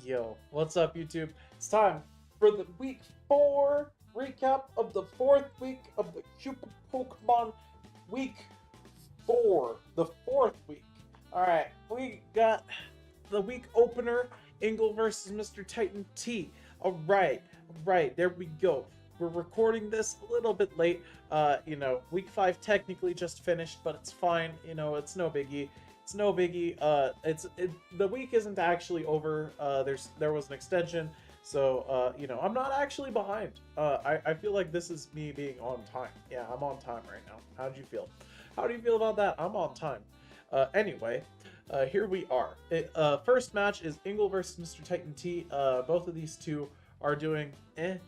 Yo, what's up, YouTube? It's time for the week 4 recap of the 4th week of the Cupid Pokemon week 4. The 4th week. Alright, we got the week opener, Ingle versus Mr. Titan T. Alright, there we go. We're recording this a little bit late. Week 5 technically just finished, but it's fine. It's no biggie. It's no biggie. The week isn't actually over. There was an extension, so I'm not actually behind. I feel like this is me being on time. Yeah, I'm on time right now. How do you feel? How do you feel about that? I'm on time. Anyway, here we are. First match is Ingle versus Mr. Titan T. Both of these two are doing in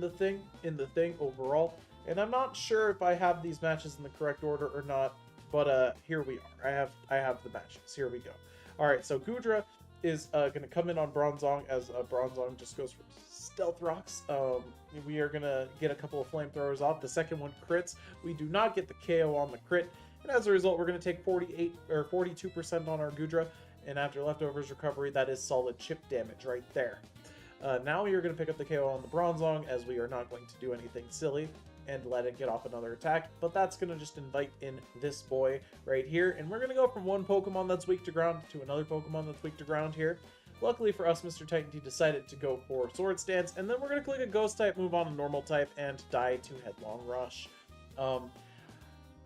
the thing overall, and I'm not sure if I have these matches in the correct order or not. But here we are. I have the matches. Here we go. All right, so Gudra is going to come in on Bronzong as Bronzong just goes for Stealth Rocks. We are going to get a couple of flamethrowers off. The second one crits. We do not get the KO on the crit. And as a result, we're going to take 48 or 42% on our Gudra. And after Leftovers recovery, that is solid chip damage right there. Now we are going to pick up the KO on the Bronzong, as we are not going to do anything silly and let it get off another attack, but that's going to just invite in this boy right here, and we're going to go from one Pokemon that's weak to ground to another Pokemon that's weak to ground here. Luckily for us, Mr. Titan T decided to go for Swords Dance, and then we're going to click a Ghost type, move on a Normal type, and die to Headlong Rush.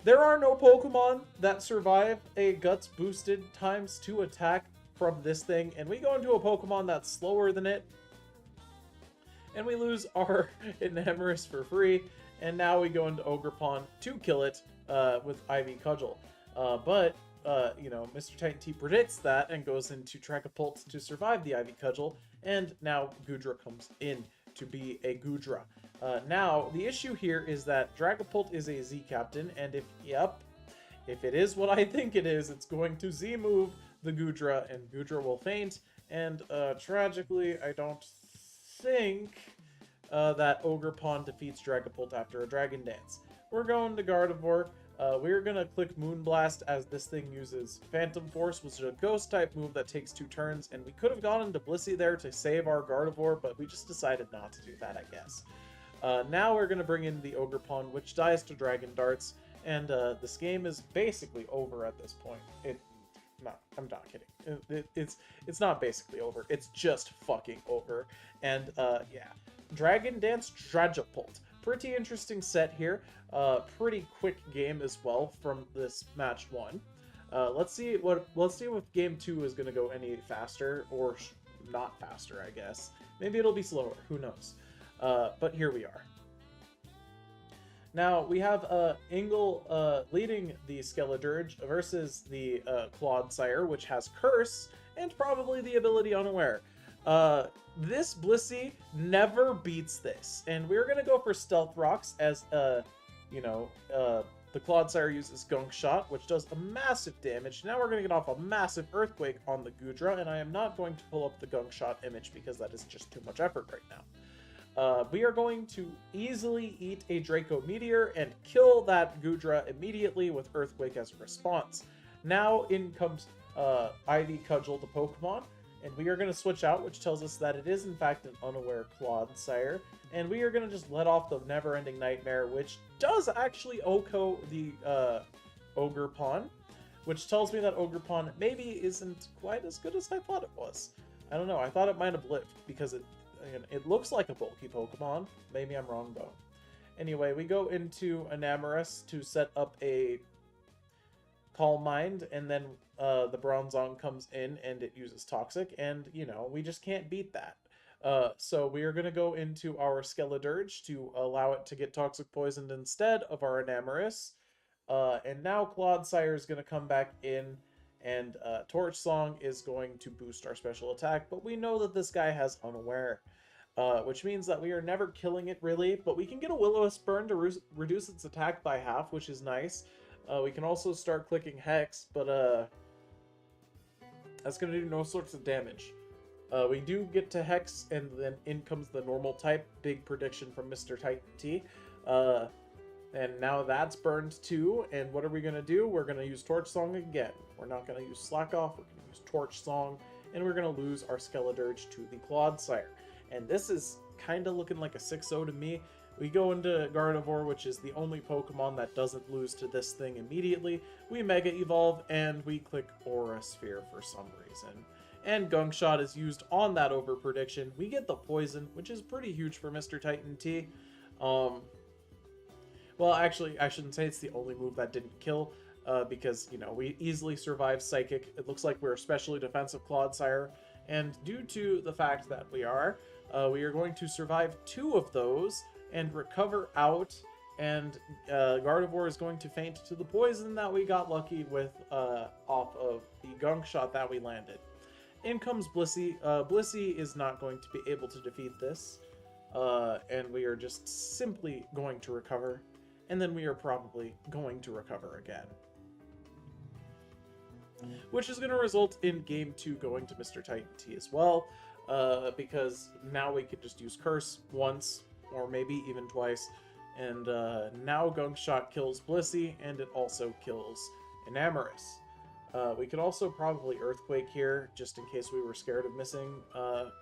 There are no Pokemon that survive a Guts boosted ×2 attack from this thing, and we go into a Pokemon that's slower than it, and we lose our Enamorus for free. And now we go into Ogerpon to kill it with Ivy Cudgel. But Mr. Titan T predicts that and goes into Dragapult to survive the Ivy Cudgel. And now Gudra comes in to be a Gudra. Now, the issue here is that Dragapult is a Z Captain. And if it is what I think it is, it's going to Z move the Gudra. And Gudra will faint. And tragically, I don't think that Ogerpon defeats Dragapult after a Dragon Dance. We're going to Gardevoir. We're going to click Moonblast as this thing uses Phantom Force, which is a Ghost type move that takes 2 turns, and we could have gone into Blissey there to save our Gardevoir, but we just decided not to do that, I guess. Now we're going to bring in the Ogerpon, which dies to Dragon Darts, and this game is basically over at this point. No, I'm not kidding. It's not basically over. It's just fucking over. And yeah. Dragon Dance Dragapult. Pretty interesting set here. Pretty quick game as well from this match 1. Let's see if game 2 is going to go any faster or not faster, I guess. Maybe it'll be slower. Who knows? But here we are. Now, we have Ingle leading the Skeledirge versus the Clodsire, which has Curse and probably the ability Unaware. This Blissey never beats this, and we're going to go for Stealth Rocks as, the Clodsire uses Gunk Shot, which does a massive damage. Now we're going to get off a massive Earthquake on the Gudra, and I am not going to pull up the Gunk Shot image because that is just too much effort right now. We are going to easily eat a Draco Meteor and kill that Gudra immediately with Earthquake as a response. Now in comes Ivy Cudgel, the Pokemon, and we are going to switch out, which tells us that it is in fact an Unaware Clodsire, and we are going to just let off the Never-Ending Nightmare, which does actually OHKO the Ogerpon, which tells me that Ogerpon maybe isn't quite as good as I thought it was. I don't know, I thought it might have lived, because it looks like a bulky Pokemon. Maybe I'm wrong, though. Anyway, we go into Enamorus to set up a Calm Mind, and then the Bronzong comes in and it uses Toxic, and, we just can't beat that. So we are going to go into our Skeledirge to allow it to get Toxic Poisoned instead of our Enamorus. And now Clodsire is going to come back in, and Torch Song is going to boost our special attack, but we know that this guy has Unaware. Which means that we are never killing it, really, but we can get a Will-O-Wisp burn to reduce its attack by half, which is nice. We can also start clicking Hex, but that's going to do no sorts of damage. We do get to Hex, and then in comes the Normal type. Big prediction from Mr. Titan T. And now that's burned too, and what are we going to do? We're going to use Torch Song again. We're not going to use Slack Off, we're going to use Torch Song, and we're going to lose our Skeledirge to the Clodsire. And this is kind of looking like a 6-0 to me. We go into Gardevoir, which is the only Pokemon that doesn't lose to this thing immediately. We Mega Evolve, and we click Aura Sphere for some reason. And Gunk Shot is used on that over prediction. We get the Poison, which is pretty huge for Mr. Titan T. Well, actually, I shouldn't say it's the only move that didn't kill, because, you know, we easily survive Psychic. It looks like we're especially defensive Clodsire, and due to the fact that we are going to survive 2 of those and recover out, and Gardevoir is going to faint to the poison that we got lucky with off of the Gunk Shot that we landed. In comes Blissey. Blissey is not going to be able to defeat this, and we are just simply going to recover, and then we are probably going to recover again. Which is going to result in Game 2 going to Mr. Titan T as well, because now we could just use Curse once, or maybe even twice, and now Gunk Shot kills Blissey, and it also kills Enamorus. We could also probably Earthquake here, just in case we were scared of missing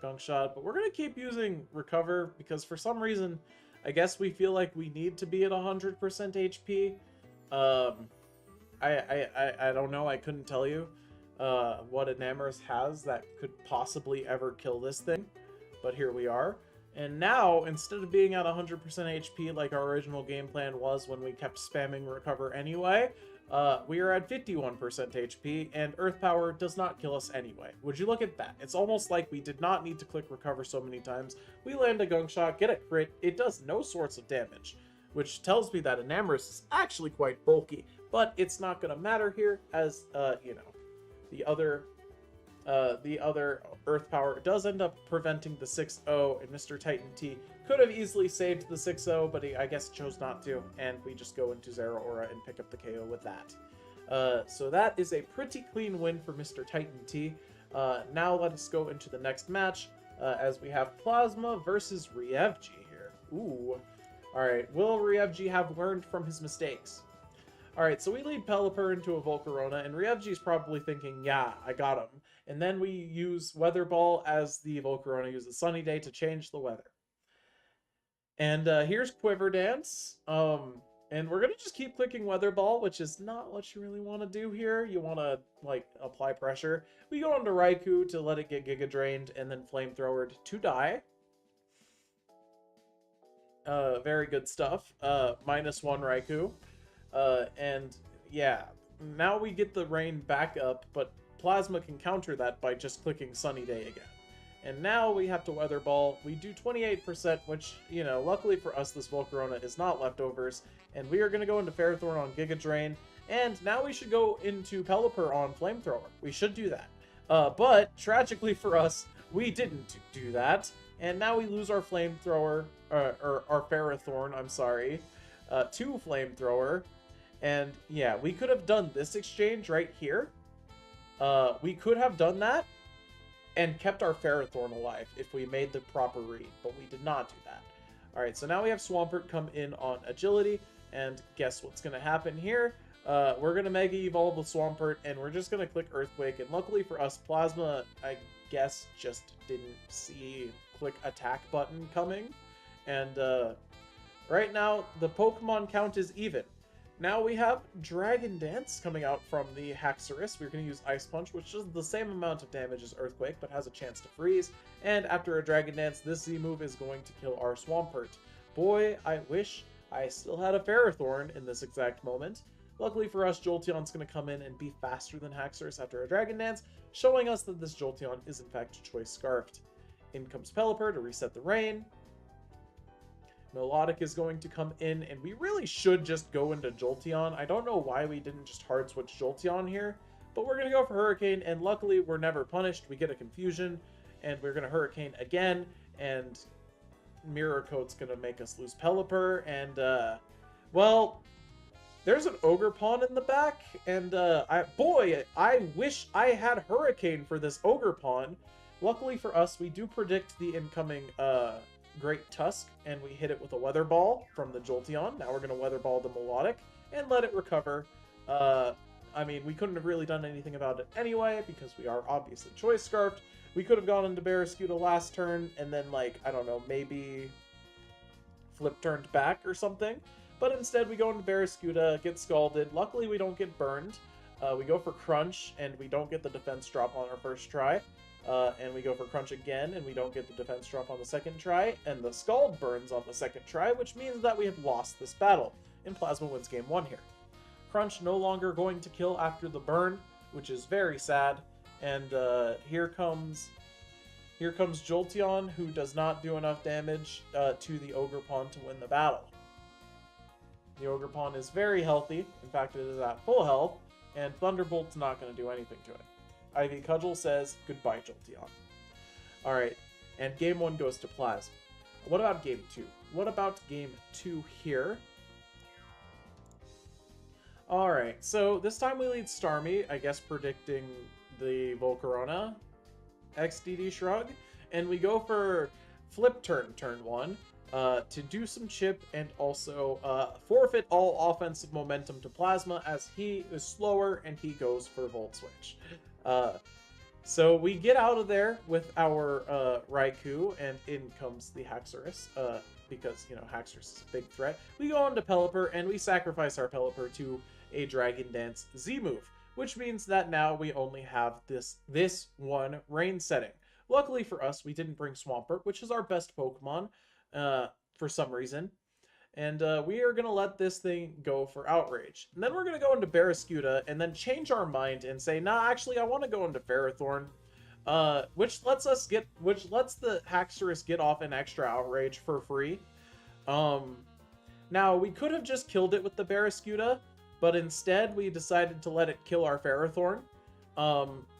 Gunk Shot, but we're going to keep using Recover, because for some reason, I guess we feel like we need to be at 100% HP. I don't know, I couldn't tell you what Enamorus has that could possibly ever kill this thing, but here we are. And now, instead of being at 100% HP like our original game plan was when we kept spamming Recover anyway, we are at 51% HP, and Earth Power does not kill us anyway. Would you look at that? It's almost like we did not need to click Recover so many times. We land a Gunk Shot, get a crit, it does no sorts of damage, which tells me that Enamorus is actually quite bulky, but it's not going to matter here, as, you know, the other Earth Power does end up preventing the 6-0, and Mr. Titan T could have easily saved the 6-0, but he, I guess, chose not to, and we just go into Zero Aura and pick up the KO with that. So that is a pretty clean win for Mr. Titan T. Now let us go into the next match, as we have Plasma versus Rievji here. Ooh. Alright, will Rievji have learned from his mistakes? Alright, so we lead Pelipper into a Volcarona, and Rievji's probably thinking, yeah, I got him. And then we use Weather Ball as the Volcarona uses Sunny Day to change the weather. And here's Quiver Dance. And we're going to just keep clicking Weather Ball, which is not what you really want to do here. You want to, like, apply pressure. We go on to Raikou to let it get Giga Drained, and then Flamethrowered to die. Very good stuff. -1 Raikou. And yeah, now we get the rain back up, but Plasma can counter that by just clicking Sunny Day again. And now we have to Weather Ball. We do 28%, which, you know, luckily for us, this Volcarona is not leftovers. And we are going to go into Ferrothorn on Giga Drain. And now we should go into Pelipper on Flamethrower. We should do that. But, tragically for us, we didn't do that. And now we lose our Flamethrower, or our Ferrothorn, I'm sorry, to Flamethrower. And yeah, we could have done this exchange right here. We could have done that and kept our Ferrothorn alive if we made the proper read, but we did not do that. Alright, so now we have Swampert come in on Agility, and guess what's going to happen here? We're going to Mega Evolve with Swampert, and we're just going to click Earthquake, and luckily for us, Plasma, I guess, just didn't see click Attack button coming. And right now, the Pokemon count is even. Now we have Dragon Dance coming out from the Haxorus. We're going to use Ice Punch, which does the same amount of damage as Earthquake, but has a chance to freeze. And after a Dragon Dance, this Z-move is going to kill our Swampert. Boy, I wish I still had a Ferrothorn in this exact moment. Luckily for us, Jolteon's going to come in and be faster than Haxorus after a Dragon Dance, showing us that this Jolteon is in fact Choice Scarfed. In comes Pelipper to reset the rain. Melodic is going to come in, and we really should just go into Jolteon. I don't know why we didn't just hard switch Jolteon here, but we're going to go for Hurricane, and luckily we're never punished. We get a Confusion, and we're going to Hurricane again, and Mirror Coat's going to make us lose Pelipper, and, well, there's an Ogerpon in the back, and, I wish I had Hurricane for this Ogerpon. Luckily for us, we do predict the incoming, Great Tusk, and we hit it with a Weather Ball from the Jolteon. Now we're going to Weather Ball the Melodic and let it recover. I mean, we couldn't have really done anything about it anyway, because we are obviously Choice Scarfed. We could have gone into Barrascuda last turn, and then, like, I don't know, maybe flip turned back or something. But instead, we go into Barrascuda, get Scalded. Luckily, we don't get burned. We go for Crunch, and we don't get the defense drop on our first try. And we go for Crunch again, and we don't get the defense drop on the second try. And the Scald burns on the second try, which means that we have lost this battle. And Plasma wins game 1 here. Crunch no longer going to kill after the burn, which is very sad. And here comes Jolteon, who does not do enough damage to the Ogerpon to win the battle. The Ogerpon is very healthy. In fact, it is at full health. And Thunderbolt's not going to do anything to it. Ivy Cudgel says, goodbye, Jolteon. Alright, and game 1 goes to Plasma. What about game 2? What about game 2 here? Alright, so this time we lead Starmie, I guess predicting the Volcarona XDD Shrug. And we go for Flip Turn, turn 1. To do some chip and also forfeit all offensive momentum to Plasma as he is slower and he goes for Volt Switch. So we get out of there with our Raikou, and in comes the Haxorus, because, you know, Haxorus is a big threat. We go on to Pelipper, and we sacrifice our Pelipper to a Dragon Dance Z move, which means that now we only have this one rain setting. Luckily for us, we didn't bring Swampert, which is our best Pokemon, for some reason. And we are going to let this thing go for Outrage. And then we're going to go into Barrascuda and then change our mind and say, nah, actually, I want to go into Ferrothorn. Which lets the Haxorus get off an extra Outrage for free. Now, we could have just killed it with the Barrascuda, but instead we decided to let it kill our Ferrothorn.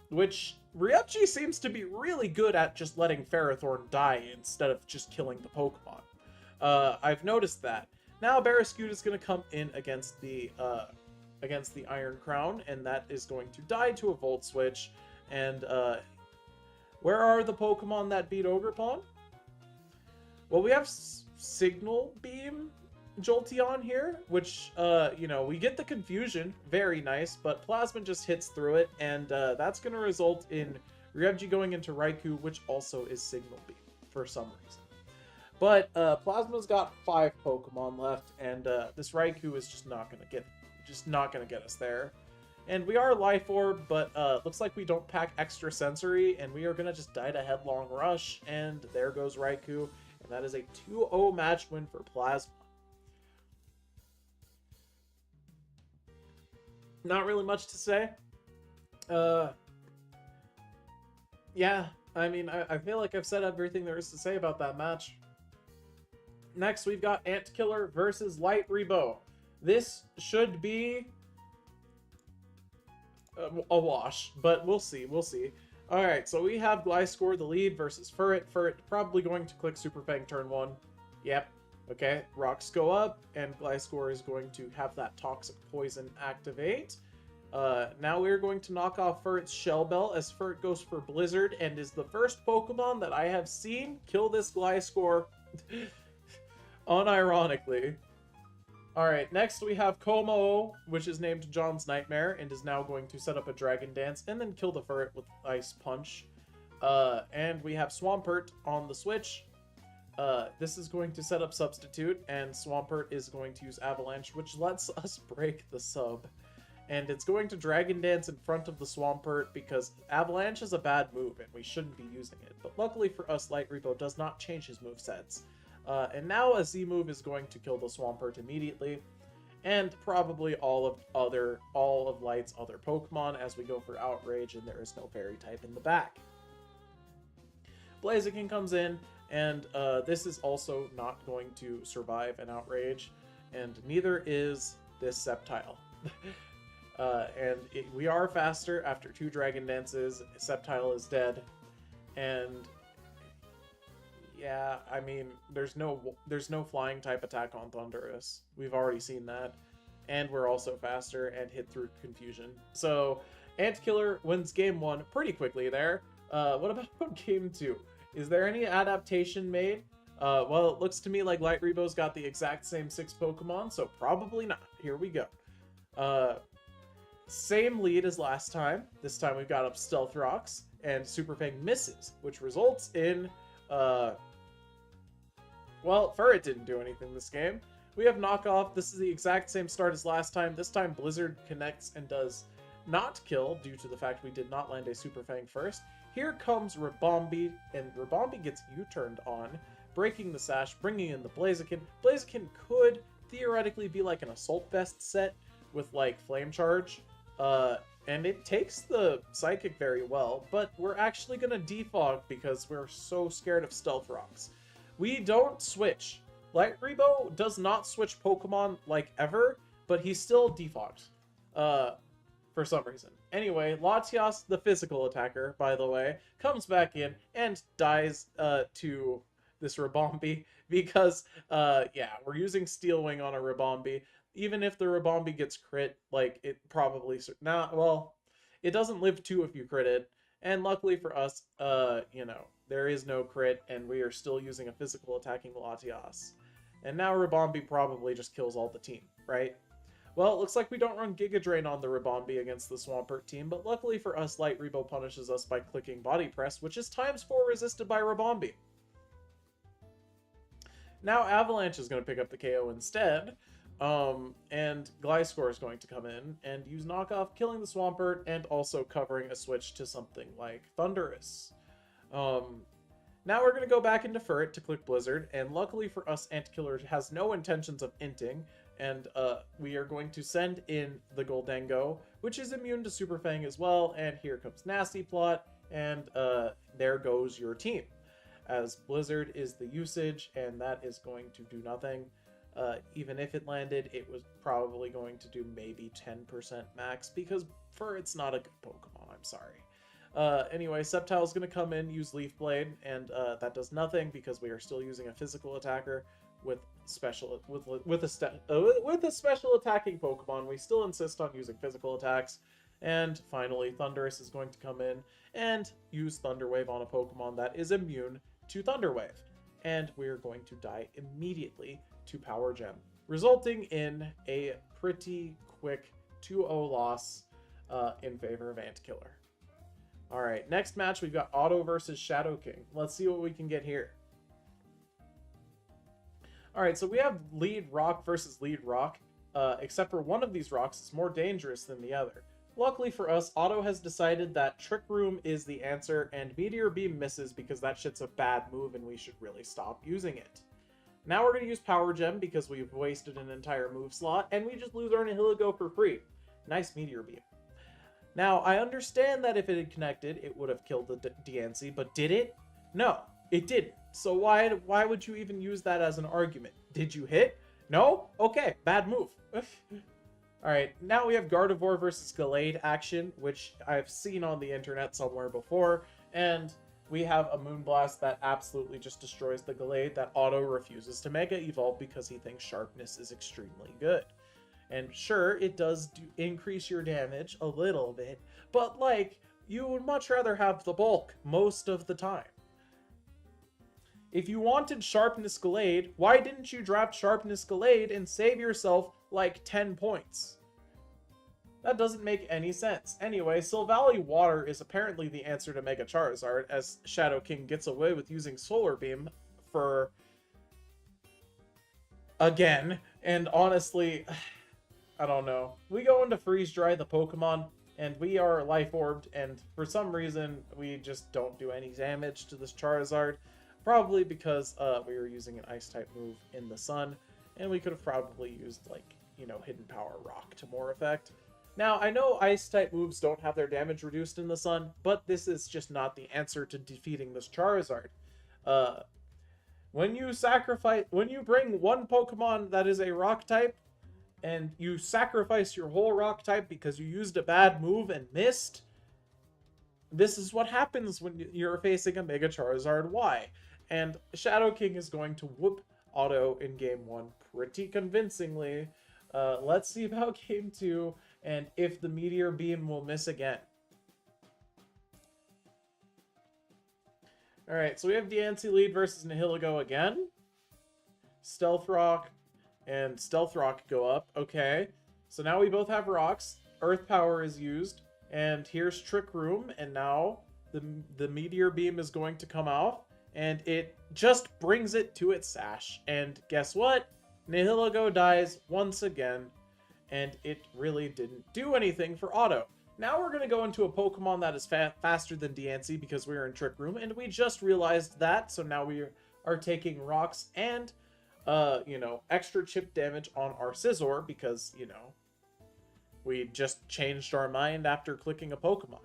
Which Ryuchi seems to be really good at just letting Ferrothorn die instead of just killing the Pokemon. I've noticed that. Now Barrascuda is going to come in against the Iron Crown, and that is going to die to a Volt Switch. And where are the Pokemon that beat Ogerpon? Well, we have Signal Beam Jolteon here, which, you know, we get the confusion. Very nice, but Plasma just hits through it, and that's going to result in Ryuji going into Raikou, which also is Signal Beam for some reason. But Plasma's got 5 Pokemon left, and this Raikou is just not gonna get us there. And we are Life Orb, but looks like we don't pack extra sensory, and we are gonna just die to Headlong Rush, and there goes Raikou, and that is a 2-0 match win for Plasma. Not really much to say. Yeah, I mean, I feel like I've said everything there is to say about that match. Next, we've got Antkiller versus Light Rebo. This should be a wash, but we'll see. Alright, so we have Gliscor, the lead, versus Furret. Furret probably going to click Super Fang turn 1. Yep. Okay, rocks go up, and Gliscor is going to have that Toxic Poison activate. Now we're going to knock off Furret's Shell Bell as Furret goes for Blizzard, and is the first Pokemon that I have seen kill this Gliscor. Unironically. Alright, next we have Como, which is named John's Nightmare, and is now going to set up a Dragon Dance and then kill the Furret with Ice Punch. And we have Swampert on the switch. This is going to set up Substitute, and Swampert is going to use Avalanche, which lets us break the sub. And it's going to Dragon Dance in front of the Swampert because Avalanche is a bad move, and we shouldn't be using it. But luckily for us, Light Repo does not change his movesets. And now a Z move is going to kill the Swampert immediately, and probably all of Light's other Pokemon as we go for Outrage, and there is no Fairy type in the back. Blaziken comes in, and this is also not going to survive an Outrage, and neither is this Sceptile. We are faster after 2 Dragon Dances. Sceptile is dead, and yeah, I mean, there's no flying type attack on Thundurus. We've already seen that. And we're also faster and hit through Confusion. So, Antkiller wins game 1 pretty quickly there. What about game 2? Is there any adaptation made? Well, it looks to me like Light Rebo's got the exact same 6 Pokemon, so probably not. Here we go. Same lead as last time. This time we've got up Stealth Rocks, and Super Fang misses, which results in, well, Furret didn't do anything this game. We have Knockoff. This is the exact same start as last time. This time Blizzard connects and does not kill due to the fact we did not land a Super Fang first. Here comes Rabombi, and Rabombi gets U-turned on, breaking the sash, bringing in the Blaziken. Blaziken could theoretically be like an Assault Vest set with like Flame Charge, and it takes the Psychic very well, but we're actually going to defog because we're so scared of Stealth Rocks. We don't switch. Light Rebo does not switch Pokemon like ever, but he's still defogged for some reason. Anyway, Latias, the physical attacker, by the way, comes back in and dies to this Rabombi because, yeah, we're using Steel Wing on a Rabombi. Even if the Rabombi gets crit, like, it probably... well, it doesn't live 2 if you crit it. And luckily for us, you know, there is no crit, and we are still using a physical attacking Latias. And now Rabombi probably just kills all the team, right? Well, it looks like we don't run Giga Drain on the Rabombi against the Swampert team, but luckily for us, Light Rebo punishes us by clicking Body Press, which is ×4 resisted by Rabombi. Now Avalanche is going to pick up the KO instead, and Gliscor is going to come in and use Knockoff, killing the Swampert, and also covering a switch to something like Thundurus. Now we're going to go back into Furret to click Blizzard, and luckily for us, Antkiller has no intentions of inting, and we are going to send in the Goldengo, which is immune to Super Fang as well, and here comes Nasty Plot, and there goes your team. As Blizzard is the usage, and that is going to do nothing. Even if it landed, it was probably going to do maybe 10% max, because Furret's not a good Pokemon, I'm sorry. Anyway, Sceptile is going to come in, use Leaf Blade, and that does nothing because we are still using a physical attacker with a special attacking Pokemon. We still insist on using physical attacks. And finally, Thundurus is going to come in and use Thunder Wave on a Pokemon that is immune to Thunder Wave. And we're going to die immediately to Power Gem, resulting in a pretty quick 2-0 loss in favor of Antkiller. Alright, next match we've got Otto versus Shadow King. Let's see what we can get here. Alright, so we have lead rock versus lead rock, except for one of these rocks is more dangerous than the other. Luckily for us, Otto has decided that Trick Room is the answer, and Meteor Beam misses because that shit's a bad move and we should really stop using it. Now we're going to use Power Gem because we've wasted an entire move slot, and we just lose our Nihilego for free. Nice Meteor Beam. Now, I understand that if it had connected, it would have killed the Diancie, but did it? No, it didn't. So why would you even use that as an argument? Did you hit? No? Okay, bad move. Alright, now we have Gardevoir versus Gallade action, which I've seen on the internet somewhere before, and we have a Moonblast that absolutely just destroys the Gallade that Otto refuses to Mega Evolve because he thinks Sharpness is extremely good. And sure, it does increase your damage a little bit, but like, you would much rather have the bulk most of the time. If you wanted Sharpness Gallade, why didn't you draft Sharpness Gallade and save yourself like 10 points? That doesn't make any sense. Anyway, Silvally Water is apparently the answer to Mega Charizard, as Shadow King gets away with using Solar Beam for... again, and honestly... I don't know. We go into Freeze Dry the Pokemon, and we are Life Orbed, and for some reason, we just don't do any damage to this Charizard. Probably because we were using an Ice-type move in the Sun, and we could have probably used, like, you know, Hidden Power Rock to more effect. Now, I know Ice-type moves don't have their damage reduced in the Sun, but this is just not the answer to defeating this Charizard. When you bring one Pokemon that is a Rock-type, and you sacrifice your whole Rock type because you used a bad move and missed, this is what happens when you're facing a Mega Charizard Y. And Shadow King is going to whoop Otto in Game 1 pretty convincingly. Let's see about Game 2 and if the Meteor Beam will miss again. Alright, so we have Diancie lead versus Nihilego again. Stealth Rock and Stealth Rock go up. Okay, so now we both have rocks. Earth Power is used, and here's Trick Room, and now the Meteor Beam is going to come out, and it just brings it to its sash. And guess what? Nihilego dies once again, and it really didn't do anything for Auto. Now we're going to go into a Pokemon that is faster than Diancie because we're in Trick Room, and we just realized that, so now we are taking rocks and, you know, extra chip damage on our Scizor because, you know, we just changed our mind after clicking a Pokemon.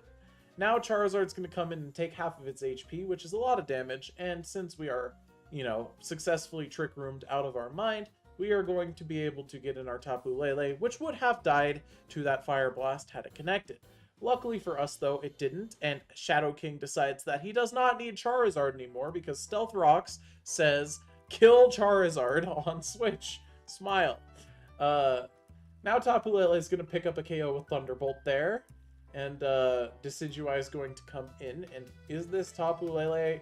Now Charizard's going to come in and take half of its HP, which is a lot of damage, and since we are, you know, successfully Trick Roomed out of our mind, we are going to be able to get in our Tapu Lele, which would have died to that Fire Blast had it connected. Luckily for us, though, it didn't, and Shadow King decides that he does not need Charizard anymore because Stealth Rocks says, kill Charizard on Switch. Smile. Now Tapu Lele is going to pick up a KO with Thunderbolt there, and Decidueye is going to come in, and is this Tapu Lele?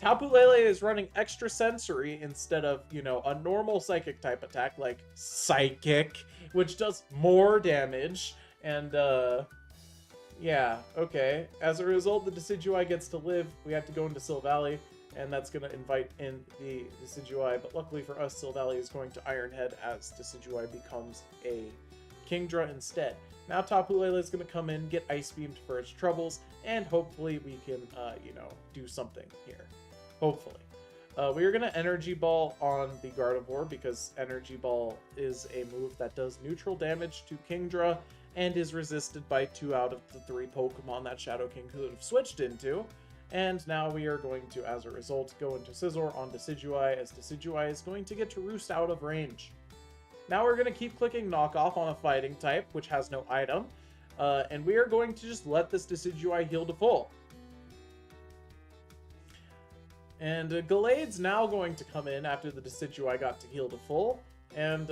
Tapu Lele is running extra sensory instead of, you know, a normal psychic type attack like Psychic, which does more damage. And, yeah, okay. As a result, the Decidueye gets to live. We have to go into Silvally, and that's going to invite in the Decidueye. But luckily for us, Silvally is going to Iron Head as Decidueye becomes a Kingdra instead. Now Tapu Lele is going to come in, get Ice Beamed for its troubles, and hopefully we can, you know, do something here. Hopefully. We are going to Energy Ball on the Gardevoir because Energy Ball is a move that does neutral damage to Kingdra and is resisted by 2 out of the 3 Pokemon that Shadow King could have switched into. And now we are going to, as a result, go into Scizor on Decidueye, as Decidueye is going to get to roost out of range. Now we're going to keep clicking Knockoff on a fighting type, which has no item, and we are going to just let this Decidueye heal to full. And Gallade's now going to come in after the Decidueye got to heal to full, and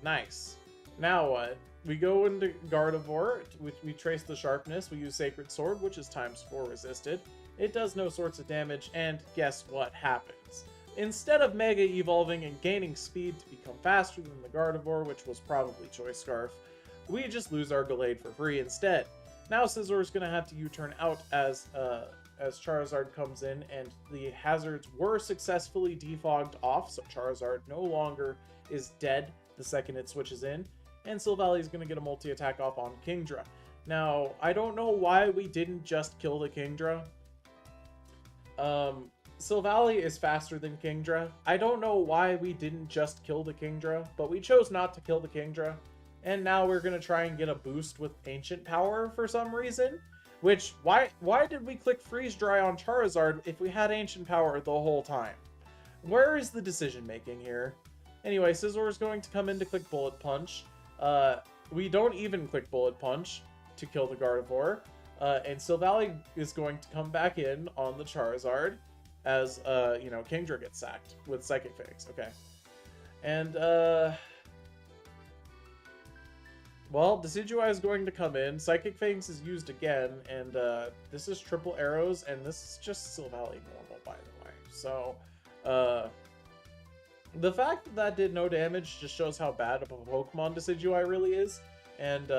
nice. Now what? We go into Gardevoir, we trace the sharpness, we use Sacred Sword, which is ×4 resisted. It does no sorts of damage, and guess what happens? Instead of Mega Evolving and gaining speed to become faster than the Gardevoir, which was probably Choice Scarf, we just lose our Gallade for free instead. Now Scizor is going to have to U-turn out as Charizard comes in, and the hazards were successfully defogged off, so Charizard no longer is dead the second it switches in, and Silvally is going to get a multi-attack off on Kingdra. Now, I don't know why we didn't just kill the Kingdra. Silvally is faster than Kingdra. I don't know why we didn't just kill the Kingdra, but we chose not to kill the Kingdra. And now we're going to try and get a boost with Ancient Power for some reason. Which, why did we click Freeze Dry on Charizard if we had Ancient Power the whole time? Where is the decision making here? Anyway, Scizor is going to come in to click Bullet Punch. We don't even click Bullet Punch to kill the Gardevoir. And Silvally is going to come back in on the Charizard as, you know, Kingdra gets sacked with Psychic Fangs. Okay. And, well, Decidueye is going to come in. Psychic Fangs is used again, and this is triple arrows, and this is just Silvally normal, by the way. So, the fact that that did no damage just shows how bad of a Pokemon Decidueye really is. And,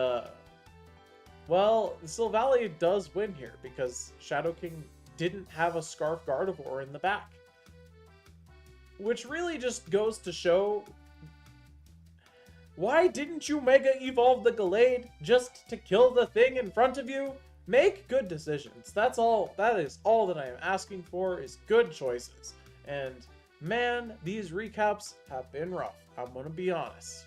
well, Silvally does win here, because Shadow King didn't have a Scarf Gardevoir in the back. Which really just goes to show... Why didn't you Mega Evolve the Gallade just to kill the thing in front of you? Make good decisions. That's all. That is all that I am asking for, is good choices. And man, these recaps have been rough. I'm gonna be honest.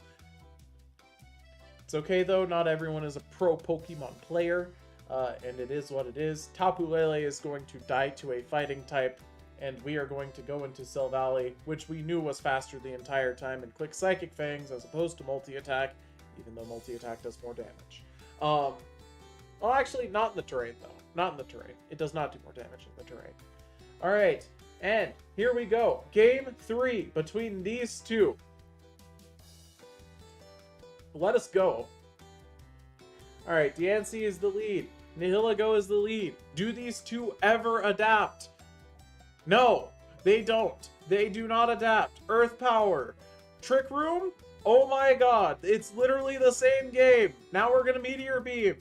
It's okay though, not everyone is a pro Pokemon player, and it is what it is. Tapu Lele is going to die to a fighting type, and we are going to go into Silvally, which we knew was faster the entire time, and click Psychic Fangs as opposed to Multi-Attack, even though Multi-Attack does more damage. Well, actually, not in the terrain, though. Not in the terrain. It does not do more damage in the terrain. Alright, and here we go. Game 3 between these two. Let us go. Alright, Diancie is the lead. Nihilego is the lead. Do these two ever adapt? No, they don't. They do not adapt. Earth Power. Trick Room? Oh my god, it's literally the same game. Now we're gonna Meteor Beam.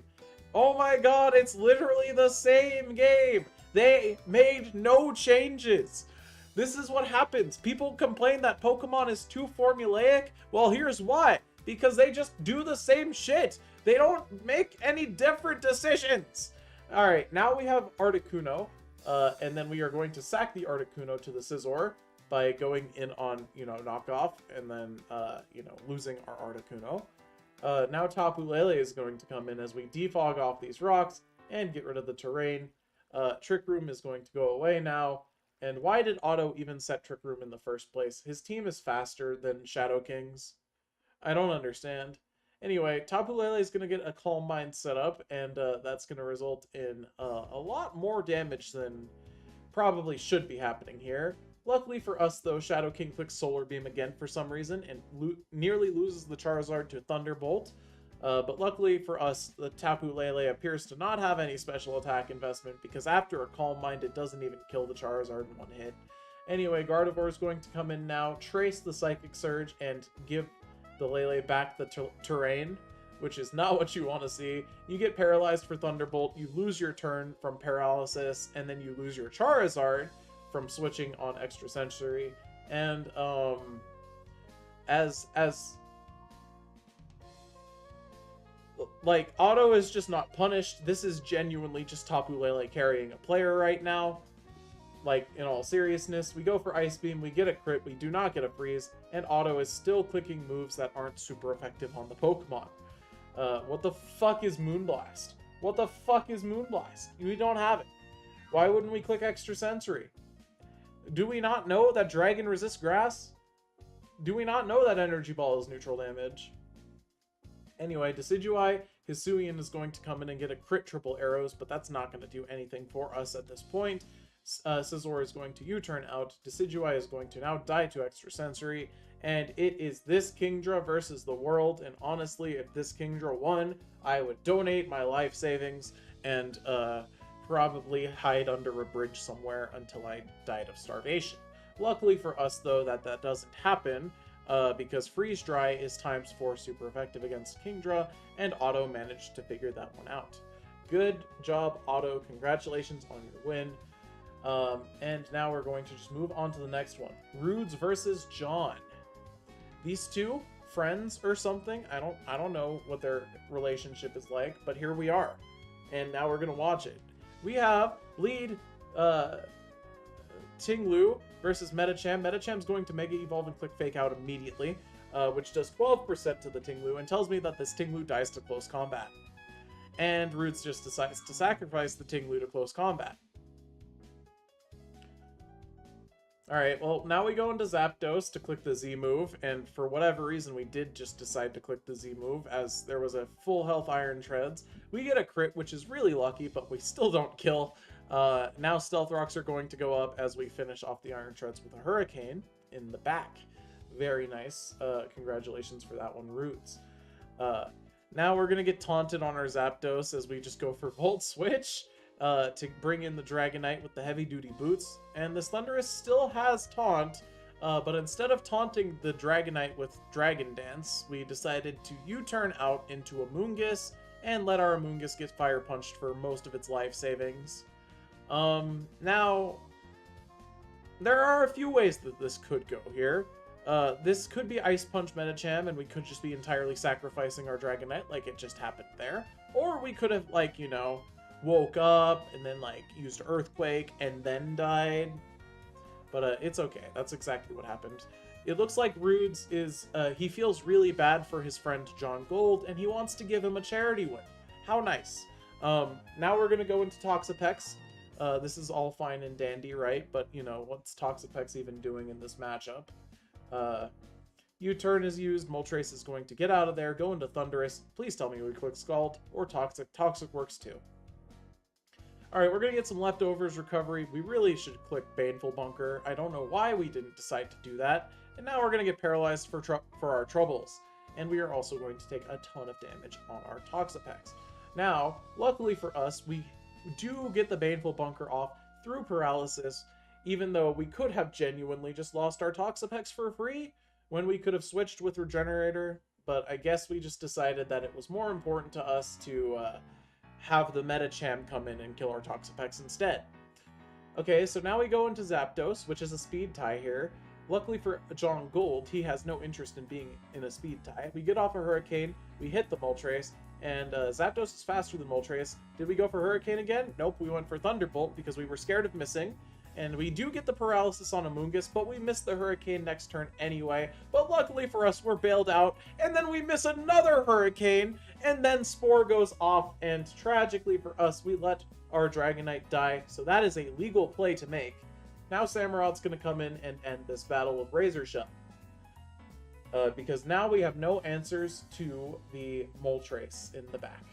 Oh my god, it's literally the same game. They made no changes. This is what happens. People complain that Pokemon is too formulaic. Well, here's why. Because they just do the same shit. They don't make any different decisions. Alright, now we have Articuno. And then we are going to sack the Articuno to the Scizor by going in on, knockoff and then, losing our Articuno. Now Tapu Lele is going to come in as we defog off these rocks and get rid of the terrain. Trick Room is going to go away now. And why did Otto even set Trick Room in the first place? His team is faster than Shadow King's. I don't understand. Anyway, Tapu Lele is going to get a Calm Mind set up, and that's going to result in a lot more damage than probably should be happening here. Luckily for us, though, Shadow King clicks Solar Beam again for some reason and nearly loses the Charizard to Thunderbolt. But luckily for us, the Tapu Lele appears to not have any special attack investment because after a Calm Mind, it doesn't even kill the Charizard in one hit. Anyway, Gardevoir is going to come in now, trace the Psychic Surge, and give the Lele back the terrain, which is not what you want to see. You get paralyzed for Thunderbolt, you lose your turn from paralysis, and then you lose your Charizard from switching on Extrasensory. And as like, Otto is just not punished. This is genuinely just Tapu Lele carrying a player right now. Like, in all seriousness, we go for Ice Beam, we get a crit, we do not get a freeze, and Otto is still clicking moves that aren't super effective on the Pokemon. What the fuck is Moonblast? What the fuck is Moonblast? We don't have it. Why wouldn't we click Extrasensory? Do we not know that Dragon resists Grass? Do we not know that Energy Ball is neutral damage? Anyway, Decidueye, Hisuian is going to come in and get a crit triple arrows, but that's not going to do anything for us at this point. Scizor is going to U-turn out, Decidueye is going to now die to Extrasensory, and it is this Kingdra versus the world, and honestly, if this Kingdra won, I would donate my life savings and probably hide under a bridge somewhere until I died of starvation. Luckily for us, though, that doesn't happen, because Freeze Dry is ×4 super effective against Kingdra, and Otto managed to figure that one out. Good job, Otto. Congratulations on your win. And now we're going to just move on to the next one. Rudes versus John. These two, friends or something? I don't know what their relationship is like, but here we are. And now we're gonna watch it. We have lead Ting-Lu versus Medicham. Medicham's going to Mega Evolve and click Fake Out immediately, which does 12% to the Ting-Lu and tells me that this Ting-Lu dies to close combat. And Roots just decides to sacrifice the Ting-Lu to close combat. Alright, well, now we go into Zapdos to click the Z move, and for whatever reason we did just decide to click the Z move, as there was a full health Iron Treads. We get a crit, which is really lucky, but we still don't kill. Now Stealth Rocks are going to go up as we finish off the Iron Treads with a Hurricane in the back. Very nice. Congratulations for that one, Roots. Now we're going to get taunted on our Zapdos as we just go for Volt Switch. To bring in the Dragonite with the heavy-duty boots. And this Thundurus still has Taunt, but instead of taunting the Dragonite with Dragon Dance, we decided to U-turn out into Amoonguss and let our Amoonguss get Fire Punched for most of its life savings. Now, there are a few ways that this could go here. This could be Ice Punch Medicham, and we could just be entirely sacrificing our Dragonite like it just happened there. Or we could have, like, woke up and then used Earthquake and then died, but it's okay. That's exactly what happened. It looks like Rudes is he feels really bad for his friend John Gold and he wants to give him a charity win. How nice. Now we're gonna go into Toxapex. This is all fine and dandy, right? But what's Toxapex even doing in this matchup? U-turn is used, Moltres is going to get out of there, go into Thundurus. Please tell me we click Scald or Toxic. Toxic works too. Alright, we're going to get some leftovers recovery. We really should click Baneful Bunker. I don't know why we didn't decide to do that. And now we're going to get paralyzed for our troubles. And we are also going to take a ton of damage on our Toxapex. Now, luckily for us, we do get the Baneful Bunker off through paralysis, even though we could have genuinely just lost our Toxapex for free. when we could have switched with Regenerator, but I guess we just decided that it was more important to us to have the Medicham come in and kill our Toxapex instead. Okay, so now we go into Zapdos, which is a speed tie here. Luckily for John Gold, he has no interest in being in a speed tie. We get off a Hurricane, we hit the Moltres, and Zapdos is faster than Moltres. Did we go for Hurricane again? Nope, we went for Thunderbolt because we were scared of missing. And we do get the paralysis on Amoonguss, but we miss the Hurricane next turn anyway. But luckily for us, we're bailed out, and then we miss another Hurricane, and then Spore goes off, and tragically for us, we let our Dragonite die, so that is a legal play to make. Now Samurot's going to come in and end this battle with Razor Shell. Because now we have no answers to the Moltres in the back.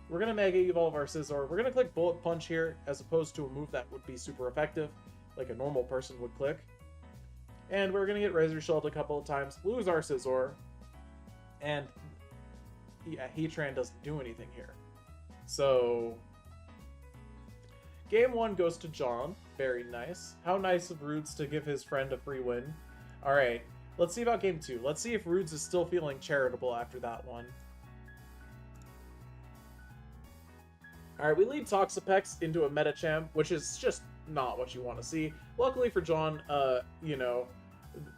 We're going to Mega Evolve our Scizor. We're going to click Bullet Punch here, as opposed to a move that would be super effective, like a normal person would click. And we're going to get Razor Shelled a couple of times, lose our Scizor, and yeah, Heatran doesn't do anything here. So Game 1 goes to John. Very nice. How nice of Rudes to give his friend a free win. Alright, let's see about Game 2. Let's see if Rudes is still feeling charitable after that one. Alright, we lead Toxapex into a Medicham, which is just not what you want to see. Luckily for John, you know,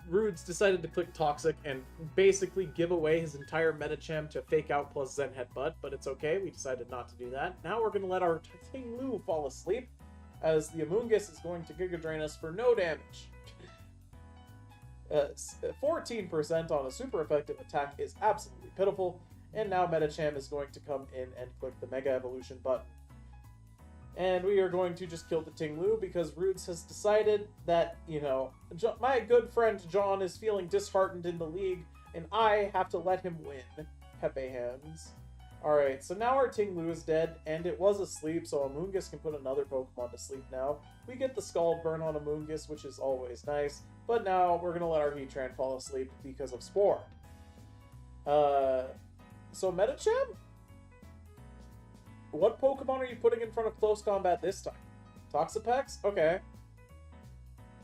Rudes decided to click Toxic and basically give away his entire Medicham to Fake Out plus Zen Headbutt, but it's okay, we decided not to do that. Now we're going to let our Ting Lu fall asleep, as the Amoonguss is going to Giga Drain us for no damage. 14% on a super effective attack is absolutely pitiful, and now Medicham is going to come in and click the Mega Evolution button. And we are going to just kill the Ting Lu because Rudes has decided that, you know, my good friend John is feeling disheartened in the league, and I have to let him win. Pepe hands. Alright, so now our Ting Lu is dead, and it was asleep, so Amoonguss can put another Pokemon to sleep now. We get the Scald Burn on Amoonguss, which is always nice, but now we're going to let our Heatran fall asleep because of Spore. So Medicham? What Pokemon are you putting in front of close combat this time? Toxapex? Okay.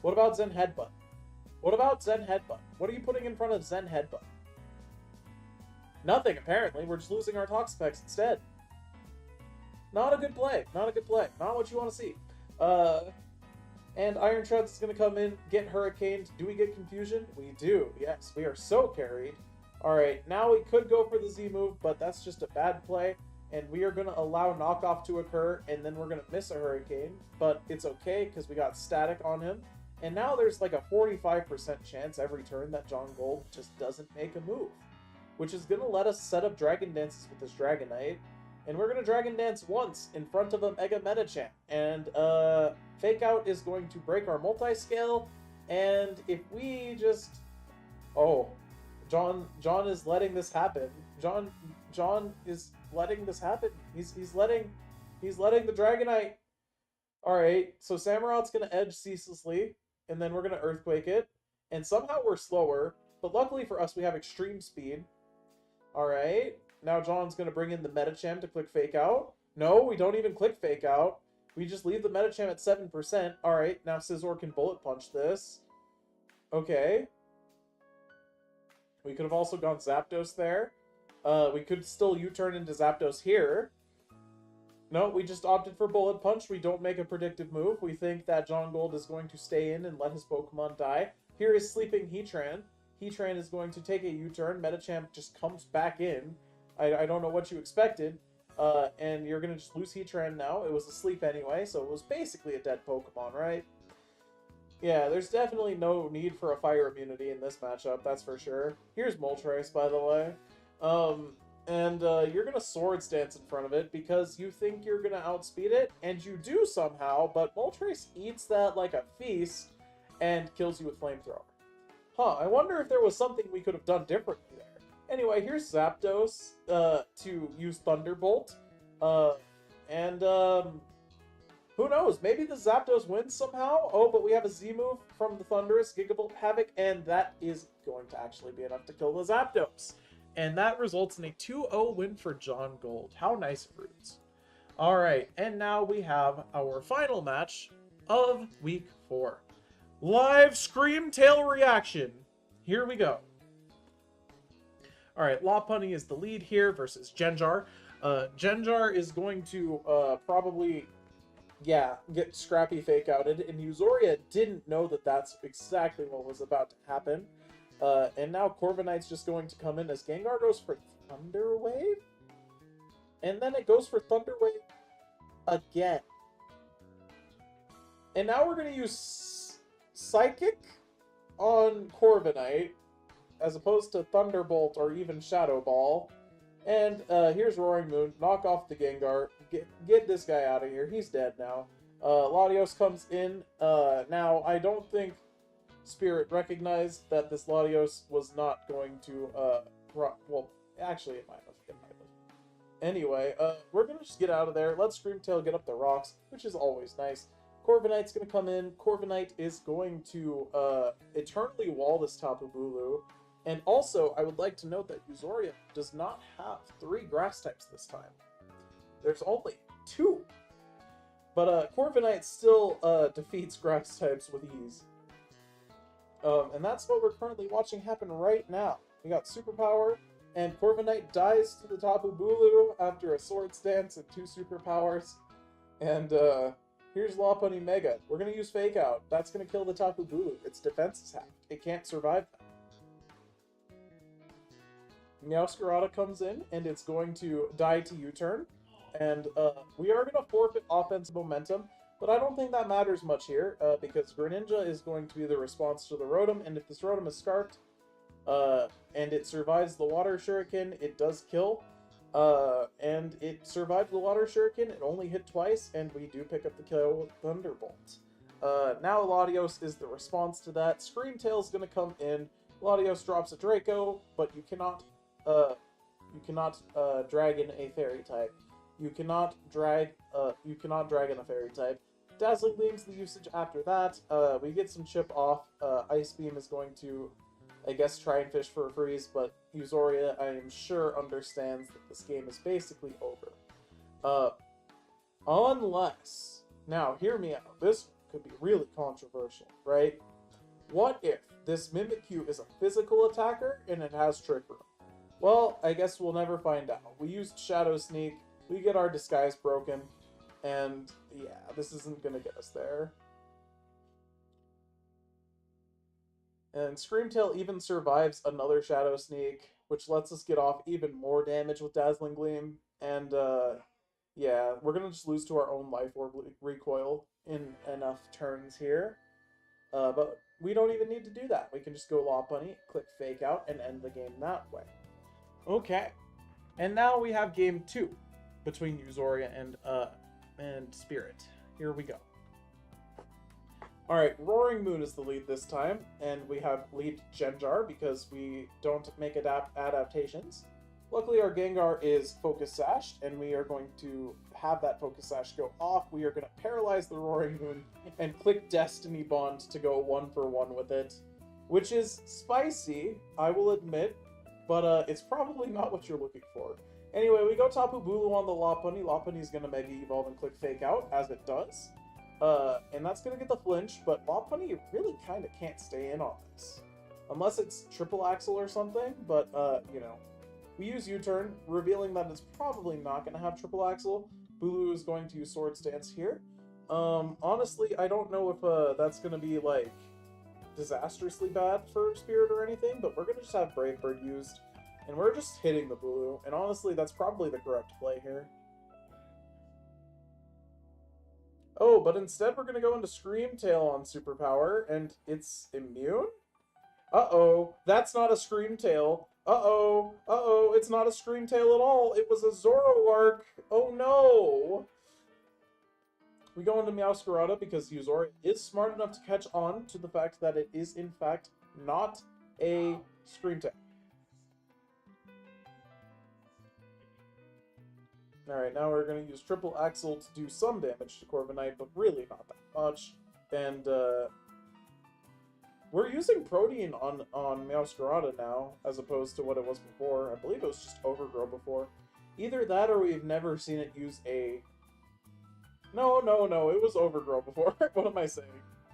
What about Zen Headbutt? What about Zen Headbutt? What are you putting in front of Zen Headbutt? Nothing, apparently. We're just losing our Toxapex instead. Not a good play. Not a good play. Not what you want to see. And Iron Treads is going to come in, get Hurricaned. Do we get Confusion? We do. Yes, we are so carried. Alright, now we could go for the Z move, but that's just a bad play. And we are going to allow knockoff to occur, and then we're going to miss a Hurricane. But it's okay, because we got static on him. And now there's like a 45% chance every turn that John Gold just doesn't make a move, which is going to let us set up Dragon Dances with this Dragonite. And we're going to Dragon Dance once in front of a Mega Medicham. And Fake Out is going to break our Multiscale. And if we just... Oh, John is letting this happen. John is letting this happen. He's letting the Dragonite. Alright, so Samurot's gonna edge ceaselessly, and then we're gonna Earthquake it. And somehow we're slower, but luckily for us we have extreme speed. Alright, now John's gonna bring in the Medicham to click Fake Out. No, we don't even click Fake Out. We just leave the Medicham at 7%. Alright, now Scizor can Bullet Punch this. Okay. We could have also gone Zapdos there. We could still U-turn into Zapdos here. No, we just opted for Bullet Punch. We don't make a predictive move. We think that John Gold is going to stay in and let his Pokemon die. Here is sleeping Heatran. Heatran is going to take a U-turn. Medicham just comes back in. I don't know what you expected. And you're going to just lose Heatran now. It was asleep anyway, so it was basically a dead Pokemon, right? Yeah, there's definitely no need for a fire immunity in this matchup, that's for sure. Here's Moltres, by the way. You're gonna Swords Dance in front of it because you think you're gonna outspeed it, and you do somehow, but Moltres eats that like a feast and kills you with Flamethrower. Huh, I wonder if there was something we could have done differently there. Anyway, here's Zapdos to use Thunderbolt. Who knows? Maybe the Zapdos wins somehow? Oh, but we have a Z move from the Thunderous Gigabolt Havoc, and that is going to actually be enough to kill the Zapdos. And that results in a 2-0 win for John Gold. How nice of Roots. Alright, and now we have our final match of Week 4. Live Scream Tail reaction. Here we go. Alright, Lopunny is the lead here versus Genjar. Genjar is going to probably, yeah, get Scrappy fake outed, and Euzoria didn't know that that's exactly what was about to happen. And now Corviknight's just going to come in as Gengar goes for Thunder Wave? And then it goes for Thunder Wave again. And now we're going to use Psychic on Corviknight, as opposed to Thunderbolt or even Shadow Ball. And here's Roaring Moon. Knock off the Gengar. Get this guy out of here. He's dead now. Latios comes in. Now, I don't think Spirit recognized that this Latios was not going to... well, actually, it might have. Anyway, we're going to just get out of there. Let Screamtail get up the rocks, which is always nice. Corviknight's going to come in. Corviknight is going to eternally wall this Tapu Bulu. And also, I would like to note that Euzoria does not have 3 grass types this time. There's only 2. But Corviknight still defeats grass types with ease. And that's what we're currently watching happen right now. We got Superpower, and Corviknight dies to the Tapu Bulu after a Swords Dance and 2 superpowers. And here's Lopunny Mega. We're going to use Fake Out. That's going to kill the Tapu Bulu. Its defense is hacked. It can't survive that. Meowscarada comes in, and it's going to die to U-turn. And we are going to forfeit offensive momentum, but I don't think that matters much here, because Greninja is going to be the response to the Rotom, and if this Rotom is Scarfed, and it survives the Water Shuriken, it does kill. And it survived the Water Shuriken, it only hit twice, and we do pick up the kill with Thunderbolt. Now Latios is the response to that. Screamtail's going to come in. Latios drops a Draco, but you cannot drag in a Fairy type. You cannot drag in a Fairy type. Dazzling Gleam's the usage after that. We get some chip off. Ice Beam is going to, I guess, try and fish for a freeze, but Euzoria, I am sure, understands that this game is basically over. Unless, now hear me out, this could be really controversial, right? What if this Mimikyu is a physical attacker and it has Trick Room? Well, I guess we'll never find out. We used Shadow Sneak, we get our disguise broken, and yeah, this isn't gonna get us there. And Screamtail even survives another Shadow Sneak, which lets us get off even more damage with Dazzling Gleam. And yeah, we're gonna just lose to our own Life Orb recoil in enough turns here. But we don't even need to do that. We can just go Lopunny, click Fake Out, and end the game that way. Okay, and now we have game 2 between Euzoria and Spirit. Here we go. Alright, Roaring Moon is the lead this time, and we have lead Genjar because we don't make adaptations. Luckily, our Gengar is Focus Sashed, and we are going to have that Focus Sash go off. We are going to paralyze the Roaring Moon and click Destiny Bond to go 1-for-1 with it, which is spicy, I will admit, but it's probably not what you're looking for. Anyway, we go Tapu Bulu on the Lopunny. Lopunny is going to Mega Evolve and click Fake Out, as it does. And that's going to get the flinch, but Lopunny really kind of can't stay in on this. Unless it's Triple Axle or something, but, you know. We use U-turn, revealing that it's probably not going to have Triple Axle. Bulu is going to use Swords Dance here. Honestly, I don't know if that's going to be, like, disastrously bad for Spirit or anything, but we're going to just have Brave Bird used, and we're just hitting the Bulu, and honestly, that's probably the correct play here. Oh, but instead we're going to go into Screamtail on Superpower, and it's immune? Uh-oh, that's not a Screamtail. Uh-oh, it's not a Screamtail at all. It was a Zoroark. Oh no! We go into Meowscarada because Euzoria is smart enough to catch on to the fact that it is, in fact, not a Screamtail. Alright, now we're going to use Triple Axle to do some damage to Corviknight, but really not that much. And, we're using Protein on Meowscarada now, as opposed to what it was before. I believe it was just Overgrow before. Either that, or we've never seen it use a... No, it was Overgrow before. What am I saying?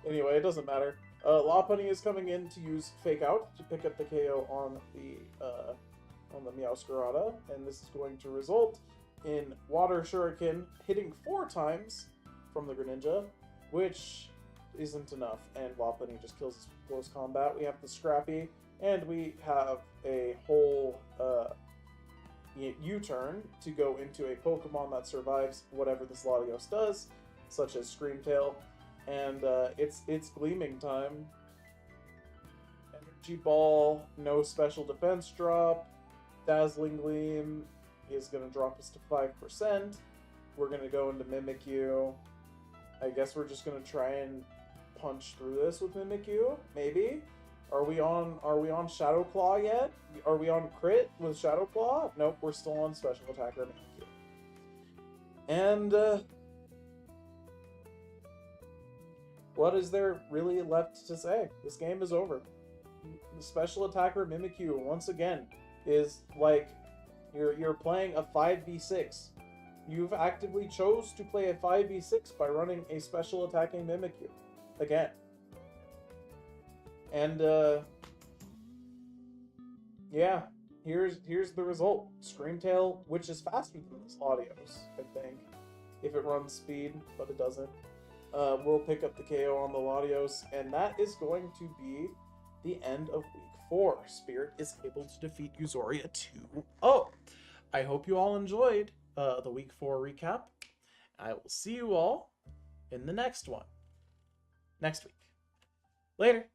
Anyway, it doesn't matter. Lopunny is coming in to use Fake Out to pick up the KO on on the Meowscarada, and this is going to result in Water Shuriken hitting 4 times from the Greninja, which isn't enough, and Lopunny just kills us with close combat. We have the Scrappy, and we have a whole U-turn to go into a Pokemon that survives whatever this Latios does, such as Screamtail, and it's Gleaming time. Energy Ball, no special defense drop. Dazzling Gleam is going to drop us to 5%. We're going to go into Mimikyu. I guess we're just going to try and punch through this with Mimikyu, maybe? Are we on Shadow Claw yet? Are we on crit with Shadow Claw? Nope, we're still on Special Attacker Mimikyu. And what is there really left to say? This game is over. The Special Attacker Mimikyu, once again, is like you're playing a 5v6. You've actively chose to play a 5v6 by running a special attacking Mimikyu. Again. And yeah, here's the result. Screamtail, which is faster than this Latios, I think, if it runs speed, but it doesn't. We'll pick up the KO on the Latios, and that is going to be the end of Week 4. Spirit is able to defeat Uzoria 2-0. I hope you all enjoyed the Week 4 recap. I will see you all in the next one. Next week. Later.